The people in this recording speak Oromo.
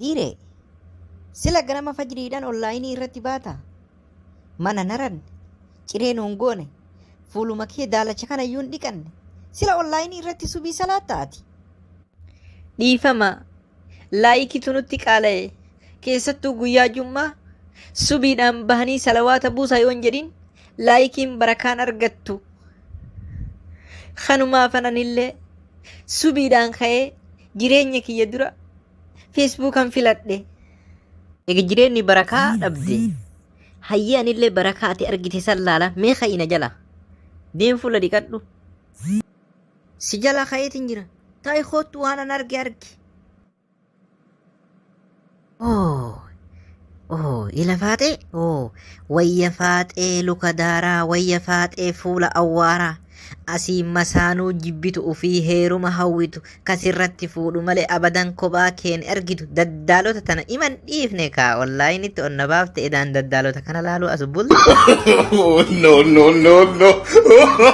Dhiiree sila ganama fajriidhaan onlaayinii irratti baata. Mana naran ciree nuun goone fuuluma kee daalacha kanayyuu hin dhiqanne sila onlaayinii irratti subii salaattaati. Dhiifama laayikitu nutti qaala'e keessattuu guyyaa jummaa subiidhaan bahanii salawaata buusaa yoon jedhin laayikiin barakaan argattu. Kanumaaf ananillee subiidhaan ka'ee jireenya kiyya dura feesbuukan filadhe. Egaa jireenyi barakaa dhabde hayyee anillee barakaa ati argite san laala mee ka'ina jala deem fuula dhiqadhu. Si jala ka'eetiin jira taa'ee kootu waan an arge. Ila faaxee wayya faaxee luka daaraa wayya faaxee fuula awwaaraa asii masaanuu jibbitu ufii heeruma hawwitu kasirratti fuudhu malee abadan kophaa keen argitu daddaalota tana iman dhiifne kaa onlaayinitti onna baafte edaan daddaalota kana laaluu as bultu. No.